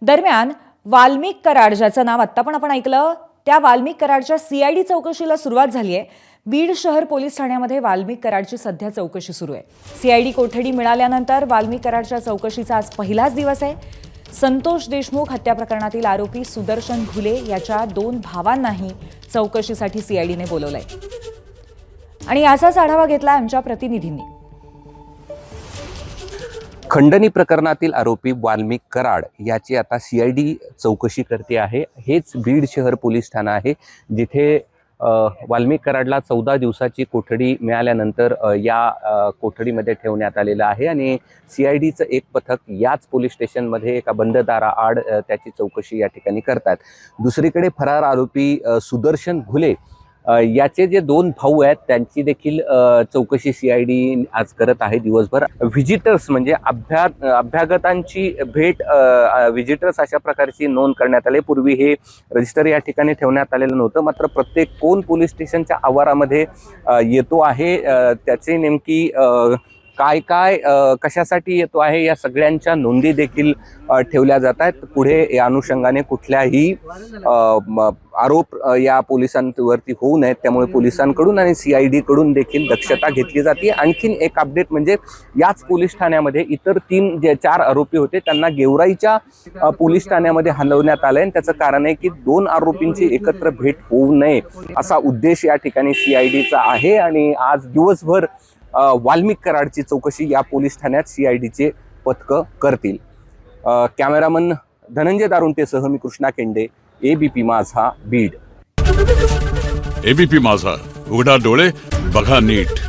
दरम्यान वाल्मिक कराड, ज्याचं नाव आत्ता पण आपण ऐकलं, त्या वाल्मिक कराडच्या सीआयडी चौकशीला सुरुवात झाली आहे। बीड शहर पोलीस ठाण्यामध्ये वाल्मिक कराडची सध्या चौकशी सुरू आहे। सीआयडी कोठडी मिळाल्यानंतर वाल्मिक कराडच्या चौकशीचा आज पहिलाच दिवस आहे। संतोष देशमुख हत्या प्रकरणातील आरोपी सुदर्शन घुले याच्या 2 भावांनाही चौकशीसाठी सीआयडीने बोलवलंय आणि याचाच आढावा घेतला आमच्या प्रतिनिधींनी। खंडणी प्रकरणातील आरोपी वाल्मिक कराड याची आता सीआयडी चौकशी करते आहे। हेच बीड शहर पोलीस ठाणा आहे, जिथे वाल्मिक कराडला 14 दिवसाची कोठडी मिळाल्यानंतर या कोठडीमध्ये ठेवण्यात आलेलं आहे आणि सीआयडीचं एक पथक याच पोलीस स्टेशनमध्ये एका बंद दाराआड त्याची चौकशी या ठिकाणी करतात। दुसरीकडे फरार आरोपी सुदर्शन घुले याचे जे 2 भाऊ आहेत त्यांची देखील चौकशी सीआयडी आज करत आहे दिवसभर। व्हिजिटर्स म्हणजे अभ्यागतांची भेट, व्हिजिटर्स अशा प्रकारची नोंद करण्यात आली। पूर्वी हे रजिस्टर या ठिकाणी ठेवण्यात आलेलं नव्हतं, मात्र प्रत्येक कोण पोलीस स्टेशनच्या आवारामध्ये येतो आहे त्याचे नेमकी काय कशासाठी येतो आहे या सगळ्यांच्या नोंदी देखील ठेवल्या जात आहेत। पुढे या अनुषंगाने कुठल्याही आरोप या पोलिसांवरती होऊ नयेत, त्यामुळे पोलिसांकडून आणि सीआयडी कडून देखील दक्षता घेतली जाते। आणखीन एक अपडेट म्हणजे याच पोलीस ठाण्यामध्ये इतर 4 आरोपी होते त्यांना गेवराईच्या पोलीस ठाण्यामध्ये हलवण्यात आले आणि त्याचं कारण आहे की 2 आरोपींची एकत्र भेट होऊ नये असा उद्देश या ठिकाणी सीआयडीचा आहे आणि आज दिवसभर वाल्मिक कराडची चौकशी या पोलीस ठाण्यात सीआयडीचे पथक करतील। कॅमेरामन धनंजय दारुंटेसह मी कृष्णा केंडे, एबीपी माझा, बीड। एबीपी माझा, उघडा डोळे बघा नीट।